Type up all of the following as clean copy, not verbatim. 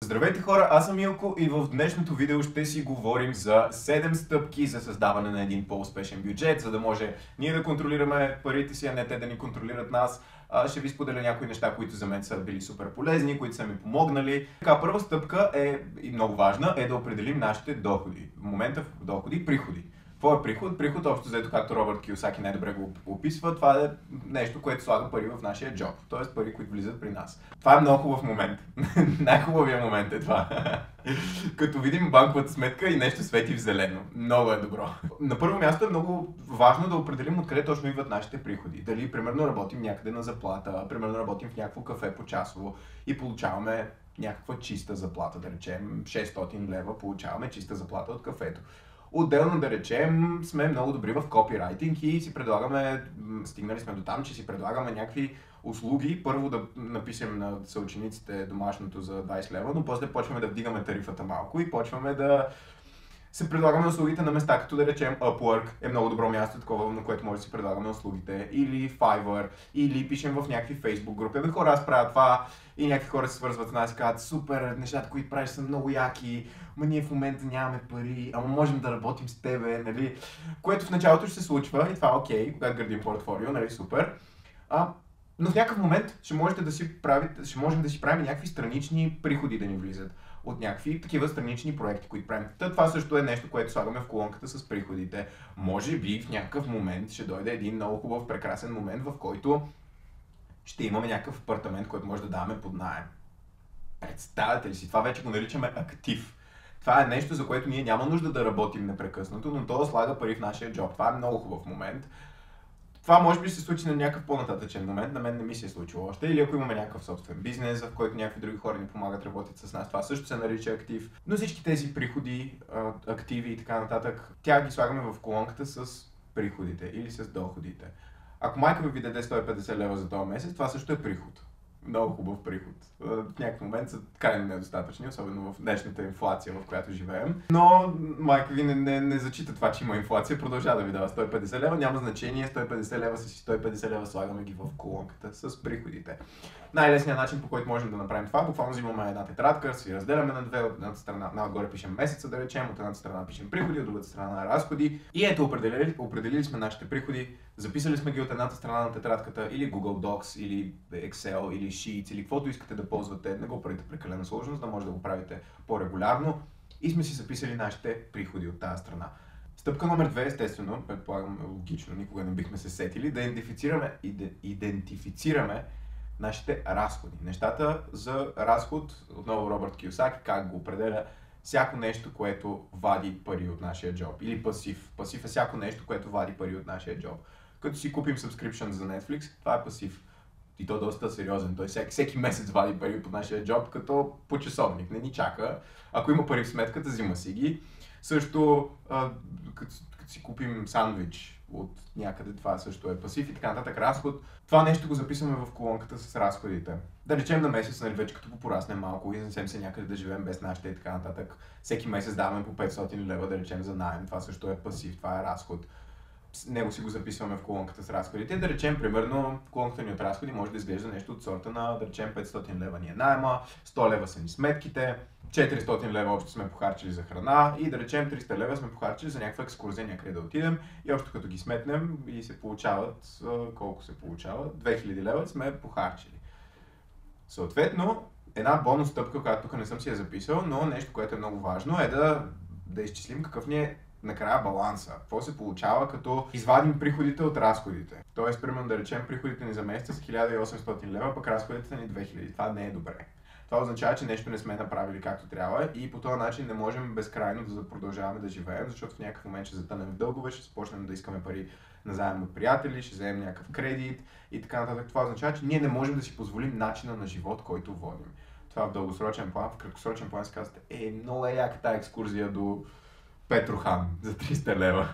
Здравейте хора, аз съм Милко и в днешното видео ще си говорим за 7 стъпки за създаване на един по-успешен бюджет, за да може ние да контролираме парите си, а не те да ни контролират нас. Ще ви споделя някои неща, които за мен са били супер полезни, които са ми помогнали. Така, първа стъпка е, и много важна, е да определим нашите доходи. В момента в доходи, приходи. Какво е приход? Приход, общо взето, както Робърт Кийосаки най-добре го описва, това е нещо, което слага пари в нашия джоб. Т.е. пари, които влизат при нас. Това е много хубав момент. Най-хубавия момент е това. Като видим банковата сметка и нещо свети в зелено. Много е добро. На първо място е много важно да определим откъде точно идват нашите приходи. Дали, примерно, работим някъде на заплата, примерно работим в някакво кафе почасово и получаваме някаква чиста заплата, да речем 600 лева получаваме чиста заплата от кафето. Отделно, да речем, сме много добри в копирайтинг и си предлагаме, стигнали сме до там, че си предлагаме някакви услуги. Първо да напишем на съучениците домашното за 20 лева, но после почваме да вдигаме тарифата малко и почваме да се предлагаме услугите на места, като да речем Upwork е много добро място, такова, на което може да си предлагаме услугите, или Fiverr, или пишем в някакви Facebook групи. Бе, хора, аз правя това и някакви хора се свързват с нас и казват: супер, нещата, които правиш са много яки, ма ние в момента нямаме пари, ама можем да работим с тебе, нали? Което в началото ще се случва и това е окей, когато градим портфолио, нали, супер. Но в някакъв момент ще можем да си правим някакви странични приходи да ни влизат от някакви такива странични проекти, които правим. Това също е нещо, което слагаме в колонката с приходите. Може би в някакъв момент ще дойде един много хубав, прекрасен момент, в който ще имаме някакъв апартамент, който може да даваме под наем. Представяте ли си? Това вече го наричаме актив. Това е нещо, за което ние няма нужда да работим непрекъснато, но то слага пари в нашия джоб. Това е много хубав момент. Това може би ще се случи на някакъв по-нататъчен момент, на мен не ми се е случило още, или ако имаме някакъв собствен бизнес, в който някакви други хора ни помагат, работят с нас, това също се нарича актив. Но всички тези приходи, активи и така нататък, тя ги слагаме в колонката с приходите или с доходите. Ако майка ви даде 150 лева за този месец, това също е приход. Много хубав приход. В някакъв момент са крайно недостатъчни, особено в днешната инфлация, в която живеем. Но майка ви не зачита това, че има инфлация, продължава да ви дава 150 лева, няма значение, 150 лева с 150 лева слагаме ги в колонката с приходите. Най-лесният начин, по който можем да направим това, буквално взимаме една тетрадка, си разделяме на две, от едната страна, отгоре пишем месеца, да речем, от едната страна пишем приходи, от другата страна разходи. И ето определили сме нашите приходи, записали сме ги от едната страна на тетрадката, или Google Docs, или Excel, или Sheets, или каквото искате да ползвате, не го правите прекалено сложно, за да може да го правите по-регулярно. И сме си записали нашите приходи от тази страна. Стъпка номер 2, естествено, предполагам логично, никога не бихме се сетили, да идентифицираме нашите разходи. Нещата за разход, отново Робърт Кийосаки, как го определя, всяко нещо, което вади пари от нашия джоб. Или пасив. Пасив е всяко нещо, което вади пари от нашия джоб. Като си купим subscription за Netflix, това е пасив. И то доста сериозен. Той всеки месец вади пари от нашия джоб, като по часовник. Не ни чака. Ако има пари в сметката, взима си ги. Също, като си купим сандвич от някъде, това също е пасив и така нататък. Разход. Това нещо го записваме в колонката с разходите. Да речем на месец, нали, вече като попораснем малко и изнесем се някъде да живеем без нашите и така нататък. Всеки месец даваме по 500 лева, да речем, за наем. Това също е пасив, това е разход. Него си го записваме в колонката с разходите. Да речем, примерно, колонката ни от разходи може да изглежда нещо от сорта на, да речем, 500 лева ни е наема, 100 лева са ни сметките, 400 лева общо сме похарчили за храна и да речем 300 лева сме похарчили за някаква екскурзия някъде да отидем и общо като ги сметнем и се получават, колко се получава, 2000 лева сме похарчили. Съответно, една бонус стъпка, която тук не съм си я записал, но нещо, което е много важно е да изчислим какъв ни е накрая баланса. Какво се получава, като извадим приходите от разходите. Тоест, примерно да речем, приходите ни за месеца са 1800 лева, пък разходите са ни 2000. Това не е добре. Това означава, че нещо не сме направили както трябва и по този начин не можем безкрайно да продължаваме да живеем, защото в някакъв момент ще затънем в дългове, ще започнем да искаме пари назаем от приятели, ще вземем някакъв кредит и така нататък. Това означава, че ние не можем да си позволим начина на живот, който водим. Това в дългосрочен план, в краткосрочен план си казвате: много е яка тази екскурзия до Петрохан за 300 лева.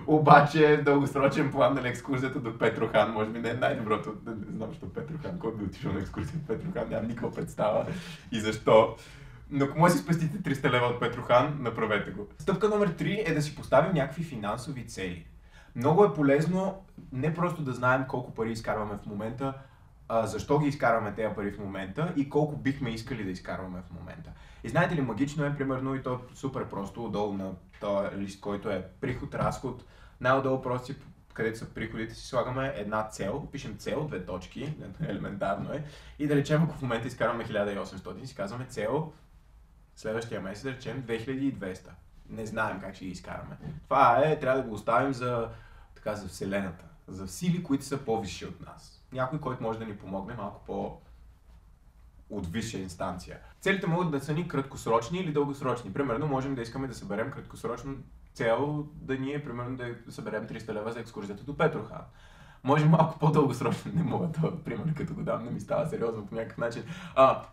Обаче в дългосрочен план на екскурзията до Петрохан може би не е най-доброто. Не знам защо Петрохан, кой би отишъл на екскурзия в Петрохан, нямам никаква представа и защо. Но ако може да си спестите 300 лева от Петрохан, направете го. Стъпка номер 3 е да си поставим някакви финансови цели. Много е полезно не просто да знаем колко пари изкарваме в момента, защо ги изкарваме тези пари в момента и колко бихме искали да изкарваме в момента. И знаете ли, магично е, примерно, и то е супер просто, отдолу на този лист, който е приход, разход, най-отдолу просто където са приходите, си слагаме една цел, пишем цел, 2 точки, елементарно е, и да речем, ако в момента изкарваме 1800, си казваме цел следващия месец, да речем 2200. Не знаем как ще ги изкараме. Това е, трябва да го оставим за Вселената, за сили, които са по-висши от нас. Някой, който може да ни помогне малко от висша инстанция. Целите могат да са ни краткосрочни или дългосрочни. Примерно, можем да искаме да съберем краткосрочно цел да ни е, примерно, да съберем 300 лева за екскурзията до Петрохан. Може малко по-дългосрочно, не мога да, примерно, като го дам, не ми става сериозно по някакъв начин.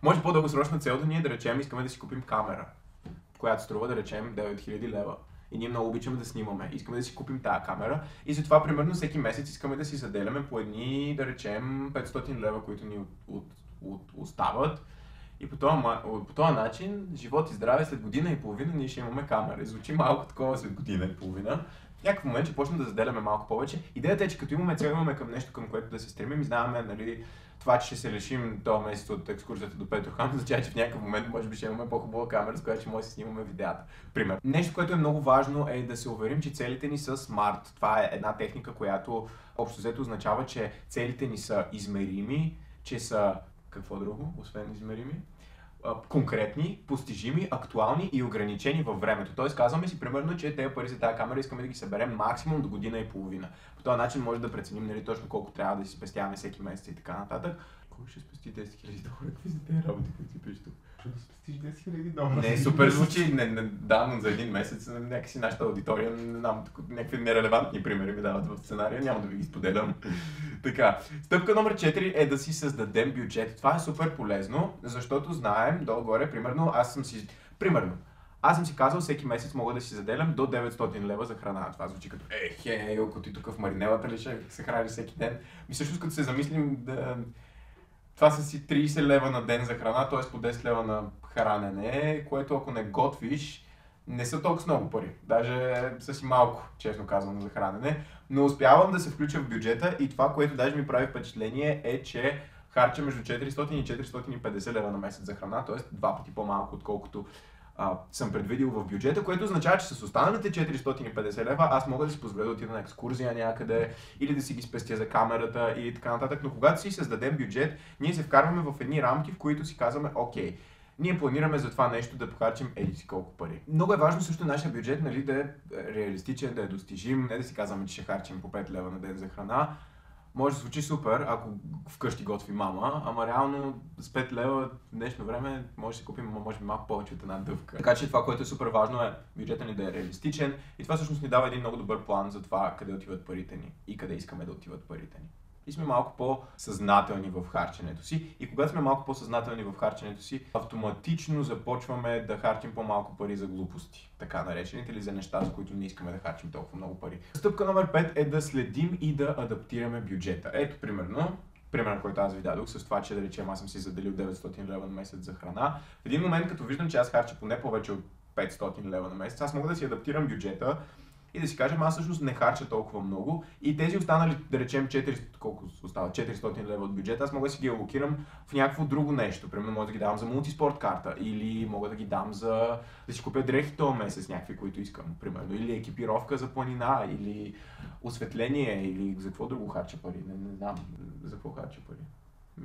Може по-дългосрочна цел да ни е, да речем, искаме да си купим камера, която струва, да речем, 9000 лева. И ние много обичаме да снимаме. Искаме да си купим тази камера и затова, примерно, всеки месец искаме да си заделяме по едни, да речем, 500 лева, които ни остават. И по този начин, живот и здраве, след година и половина ние ще имаме камера. И звучи малко такова след година и половина. В някакъв момент ще почнем да заделяме малко повече. Идеята е, че като имаме цел, имаме към нещо, към което да се стремим и знаем, нали, това, че ще се решим този месец от екскурзията до Петрохан, означава, че в някакъв момент може би ще имаме по-хубава камера, с която ще може да си снимаме видеята. Пример. Нещо, което е много важно, е да се уверим, че целите ни са смарт. Това е една техника, която общо взето означава, че целите ни са измерими, че са какво друго, освен измерими? Конкретни, постижими, актуални и ограничени във времето. Тоест казваме си примерно, че тези пари за тази камера искаме да ги съберем максимум до година и половина. По този начин може да преценим, нали, точно колко трябва да си спестяваме всеки месец и така нататък. Колко ще спести 10 000 долара? Какви са тези работи, които си пишеш тук? Ще да спестиш 10 000 долара. Не, супер звучи. Да, но за един месец някакси нашата аудитория, не знам, някакви нерелевантни примери ми дават в сценария, няма да ви ги споделям. Така, стъпка номер 4 е да си създадем бюджет. Това е супер полезно, защото знаем, долу-горе, примерно, аз съм си казал, всеки месец мога да си заделям до 900 лева за храна. Това звучи като, Елко, ти тук в Маринелата ли ще се храниш всеки ден? И всъщност като се замислим, това са си 30 лева на ден за храна, т.е. по 10 лева на хранене, което ако не готвиш, не са толкова много пари. Даже са си малко, честно казвам, за хранене. Но успявам да се включа в бюджета и това, което даже ми прави впечатление е, че харча между 400 и 450 лева на месец за храна, т.е. 2 пъти по-малко, отколкото съм предвидил в бюджета, което означава, че с останалите 450 лева аз мога да си позволя да отида на екскурзия някъде или да си ги спестя за камерата и така нататък. Но когато си създадем бюджет, ние се вкарваме в едни рамки, в които си казваме, окей, ние планираме за това нещо да похарчим еди си колко пари. Много е важно също нашия бюджет, нали, да е реалистичен, да е достижим, не да си казваме, че ще харчим по 5 лева на ден за храна. Може да звучи супер, ако вкъщи готви мама, ама реално с 5 лева в днешно време може да си купим, може би малко повече от една дъвка. Така че това, което е супер важно е бюджетът ни да е реалистичен и това всъщност ни дава един много добър план за това къде отиват парите ни и къде искаме да отиват парите ни. И сме малко по-съзнателни в харченето си. И когато сме малко по-съзнателни в харченето си, автоматично започваме да харчим по-малко пари за глупости, така наречените, или за неща, за които не искаме да харчим толкова много пари. Стъпка номер 5 е да следим и да адаптираме бюджета. Ето, примерно, който аз ви дадох, с това, че да речем аз съм си заделил 900 лева на месец за храна. В един момент, като виждам, че аз харча поне повече от 500 лева на месец, аз мога да си адаптирам бюджета и да си кажем, аз всъщност не харча толкова много и тези останали, да речем, 400 лева от бюджета, аз мога да си ги алокирам в някакво друго нещо. Примерно мога да ги давам за мултиспорт карта или мога да ги дам за да си купя дрехи този месец, някакви, които искам, примерно. Или екипировка за планина, или осветление, или за какво друго харча пари. Не знам за какво харча пари.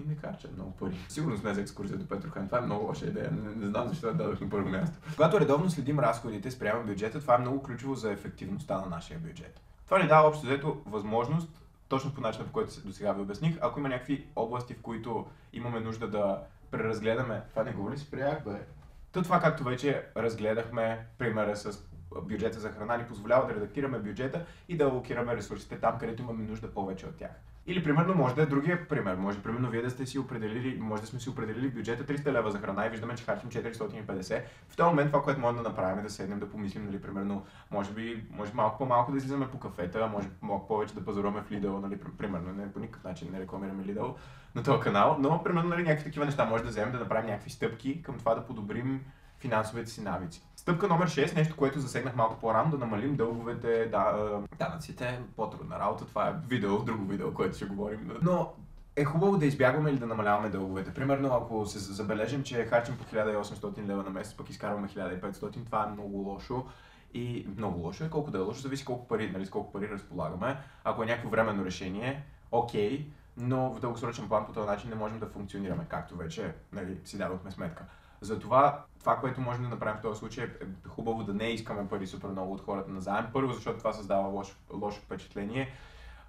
Не харчат много пари. Сигурно сме за екскурзия до Петрохан. Това е много лоша идея. Не знам защо я дадох на първо място. Когато редовно следим разходите спрямо бюджета, това е много ключово за ефективността на нашия бюджет. Това ни дава общо взето възможност, точно по начина, по който до сега ви обясних, ако има някакви области, в които имаме нужда да преразгледаме. Това не го ли спрях, бе? Това, както вече разгледахме примера с бюджета за храна, ни позволява да редактираме бюджета и да алокираме ресурсите там, където имаме нужда повече от тях. Или примерно може да е другия пример. Може примерно вие да сте си определили, може да сме си определили в бюджета 300 лева за храна и виждаме, че харчим 450. В този момент това, което можем да направим е да седнем да помислим, нали, примерно, може малко по-малко да излизаме по кафета, може малко повече да пазаруваме в Lidl, нали, примерно, не по никакъв начин не рекламираме Lidl на този канал, но примерно, нали, някакви такива неща може да вземем да направим някакви стъпки към това да подобрим финансовите си навици. Стъпка номер 6, нещо, което засегнах малко по-рано, да намалим дълговете, данъците, по-трудна работа, това е друго видео, което ще говорим. Но е хубаво да избягваме или да намаляваме дълговете. Примерно, ако се забележим, че харчим по 1800 лева на месец, пък изкарваме 1500, това е много лошо. И много лошо е, колко да е лошо, зависи колко пари, нали, с колко пари разполагаме. Ако е някакво временно решение, окей, но в дългосрочен план по този начин не можем да функционираме, както вече, нали, си дадохме сметка. Затова това, което можем да направим в този случай е хубаво да не искаме пари супер много от хората на заем. Първо, защото това създава лошо впечатление.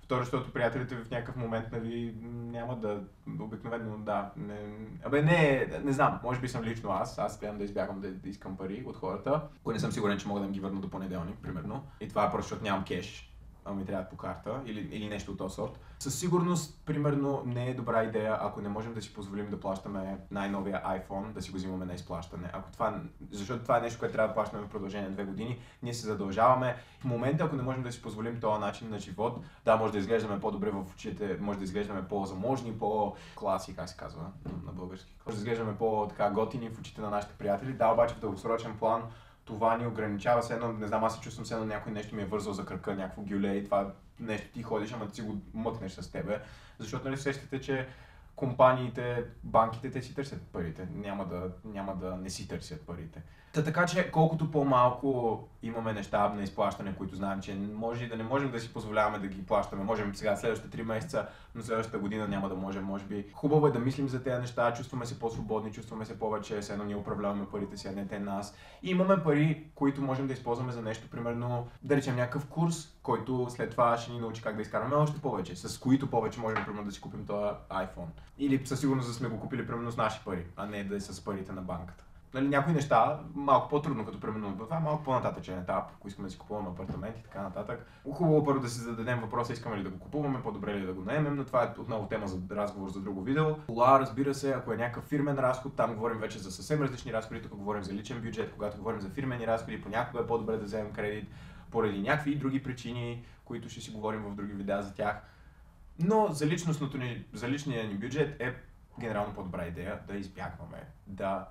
Второ, защото приятелите в някакъв момент, нали, няма да, обикновено, да, не знам, може би съм лично аз трябва да избягам да искам пари от хората, ако не съм сигурен, че мога да им ги върна до понеделник, примерно. И това е просто, защото нямам кеш, а ми трябва по карта или нещо от този сорт. Със сигурност, примерно, не е добра идея, ако не можем да си позволим да плащаме най-новия iPhone, да си го взимаме на изплащане. Защото това е нещо, което трябва да плащаме в продължение на 2 години, ние се задължаваме. В момента, ако не можем да си позволим този начин на живот, да, може да изглеждаме по-добре в очите, може да изглеждаме по-заможни, по-класи, как се казва на български. Може да изглеждаме по-така готини в очите на нашите приятели, да, обаче в дългосрочен план това ни ограничава се едно, не знам, аз се чувствам се едно някой нещо ми е вързал за кръка, някакво гюле и това нещо ти ходиш, ама ти си го мъкнеш с тебе. Защото нали сещате, че компаниите, банките, те си търсят парите, няма да не си търсят парите. Така че колкото по-малко имаме неща на изплащане, които знаем, че може и да не можем да си позволяваме да ги плащаме, можем сега следващите 3 месеца, но следващата година няма да можем, може би. Хубаво е да мислим за тези неща, чувстваме се по-свободни, чувстваме се повече, все едно ние управляваме парите си, а не те нас. И имаме пари, които можем да използваме за нещо, примерно да речем някакъв курс, който след това ще ни научи как да изкарваме още повече, с които повече можем примерно да си купим този iPhone. Или със сигурност да сме го купили примерно с наши пари, а не да е с парите на банката. Нали, някои неща малко по-трудно, като примерно това е малко по-нататъчен етап, ако искаме да си купуваме апартамент и така нататък. Хубаво първо да си зададем въпроса, искаме ли да го купуваме, по-добре ли да го наемем, но това е отново тема за разговор за друго видео. Кола, разбира се, ако е някакъв фирмен разход, там говорим вече за съвсем различни разходи, тук говорим за личен бюджет, когато говорим за фирмени разходи, понякога е по-добре да вземем кредит поради някакви други причини, които ще си говорим в други видеа за тях. Но за личния ни бюджет е генерално по-добра идея да избягваме, да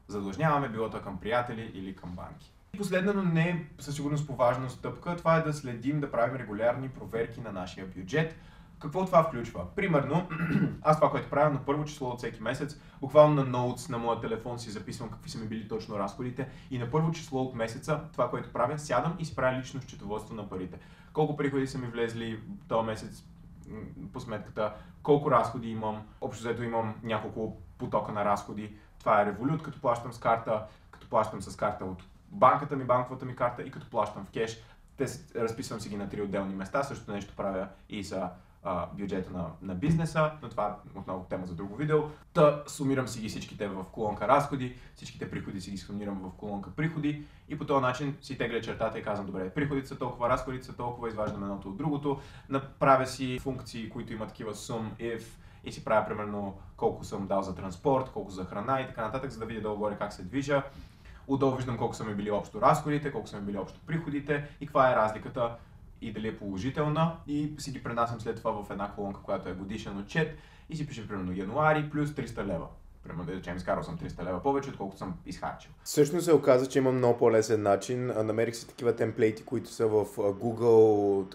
задлъжняваме, било то към приятели или към банки. И последно, но не със сигурност по важна стъпка, това е да следим, да правим регулярни проверки на нашия бюджет. Какво това включва? Примерно, аз това, което правя на първо число от всеки месец, буквално на Notes на моя телефон си записвам какви са ми били точно разходите и на първо число от месеца, това, което правя, сядам и си правя лично счетоводство на парите. Колко приходи са ми влезли този месец по сметката, колко разходи имам, общо взето имам няколко потока на разходи. Това е Revolut, като плащам с карта, като плащам с карта от банката ми, банковата ми карта и като плащам в кеш. Разписвам си ги на 3 отделни места, същото нещо правя и за бюджета на бизнеса, но това е отново тема за друго видео. Сумирам си ги всичките в колонка разходи, всичките приходи си ги сумирам в колонка приходи и по този начин си тегля чертата и казвам, добре, приходите са толкова, разходите са толкова, изваждам едното от другото, направя си функции, които имат такива sum, if, и си правя примерно колко съм дал за транспорт, колко за храна и така нататък, за да видя долу-горе как се движа. Отдолу виждам колко са ми били общо разходите, колко са ми били общо приходите и каква е разликата и дали е положителна и си ги пренасям след това в една колонка, която е годишен отчет и си пише примерно януари плюс 300 лева. Примерно да речем, изкарал съм 300 лева повече, отколкото съм изхарчил. Всъщност се оказа, че има много по-лесен начин. Намерих си такива темплейти, които са в Google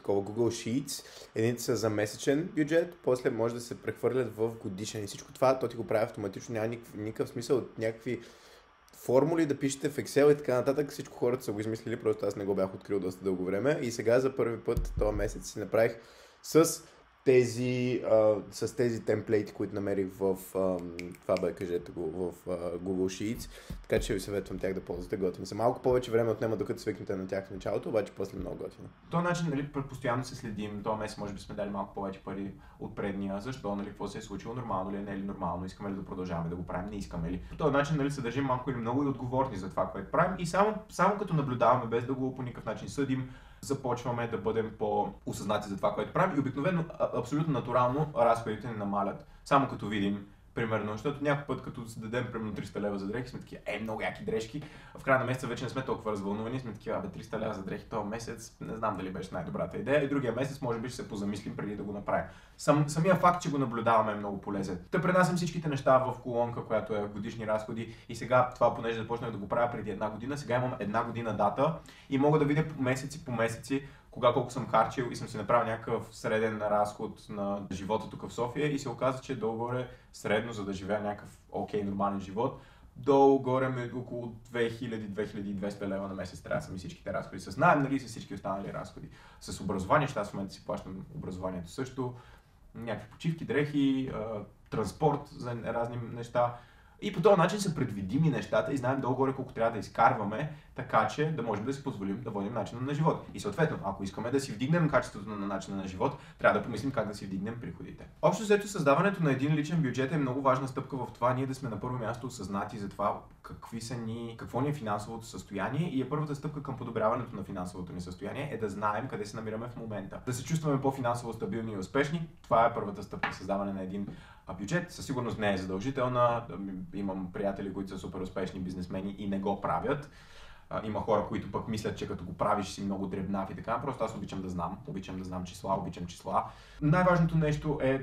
Sheets. Едните са за месечен бюджет, после може да се прехвърлят в годишен и всичко това, то ти го прави автоматично, няма никакъв смисъл от някакви формули да пишете в Excel и така нататък. Всичко хората са го измислили, просто аз не го бях открил доста дълго време и сега за първи път този месец си направих с тези темплейти, които намерих в кажете го, в Google Sheets, така че ви съветвам тях да ползвате, готини са. Малко повече време отнема докато свикнете на тях в началото, обаче после много готино. Този начин, нали, постоянно се следим, този месец може би сме дали малко повече пари от предния, защо, нали, какво се е случило, нормално ли е, не е ли нормално, искаме ли да продължаваме да го правим, не искаме ли. По този начин, нали, се държим малко или много и отговорни за това, което правим и само като наблюдаваме, без да го по никакъв начин съдим, започваме да бъдем по-осъзнати за това, което правим и обикновено, абсолютно натурално, разходите ни намалят. Само като видим, примерно, защото някой път, като си дадем примерно 300 лева за дрехи, сме такива, много яки дрежки, в края на месеца вече не сме толкова развълнувани, сме такива, 300 лева за дрехи този месец, не знам дали беше най-добрата идея и другия месец може би ще се позамислим преди да го направим. Самия факт, че го наблюдаваме е много полезен. Пренасям всичките неща в колонка, която е годишни разходи и сега това, понеже започнах да го правя преди една година, сега имам една година дата и мога да видя по месеци кога колко съм харчил и съм си направил някакъв среден разход на живота тук в София и се оказа, че долу-горе средно, за да живея някакъв нормален живот, долу-горе около 2000-2200 лева на месец трябва да са ми всичките разходи. С наем, нали, с всички останали разходи. С образование, аз в момента си плащам образованието също, някакви почивки, дрехи, транспорт за разни неща. И по този начин са предвидими нещата и знаем долу-горе колко трябва да изкарваме, така че да можем да си позволим да водим начина на живот. И съответно, ако искаме да си вдигнем качеството на начина на живот, трябва да помислим как да си вдигнем приходите. Общо взето, създаването на един личен бюджет е много важна стъпка в това ние да сме на първо място осъзнати за това какво ни е финансовото състояние и първата стъпка към подобряването на финансовото ни състояние е да знаем къде се намираме в момента. Да се чувстваме по-финансово стабилни и успешни, това е първата стъпка, създаване на един бюджет. Със сигурност не е задължителна. Имам приятели, които са супер успешни бизнесмени и не го правят. Има хора, които пък мислят, че като го правиш си много дребнав и така. Просто аз обичам да знам числа, обичам числа. Най-важното нещо е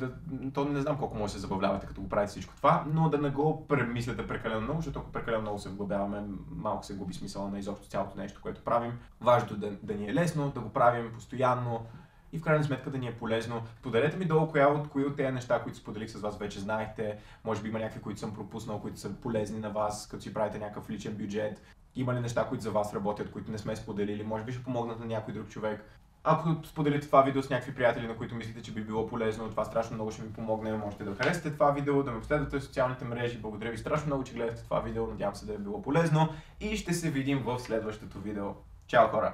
то не знам колко може да се забавлявате като го правите всичко това, но да не го премисляте прекалено много, защото ако прекалено много се вглъбяваме, малко се губи смисъла на изобщо цялото нещо, което правим. Важното да ни е лесно, да го правим постоянно и в крайна сметка да ни е полезно. Споделете ми долу кои от тези неща, които споделих с вас, вече знаехте. Може би има някакви, които съм пропуснал, които са полезни на вас, като си правите някакъв личен бюджет. Има ли неща, които за вас работят, които не сме споделили? Може би ще помогнат на някой друг човек. Ако споделите това видео с някакви приятели, на които мислите, че би било полезно, това страшно много ще ми помогне. Можете да харесате това видео, да ме последвате в социалните мрежи. Благодаря ви страшно много, че гледате това видео. Надявам се да е било полезно и ще се видим в следващото видео. Чао, хора!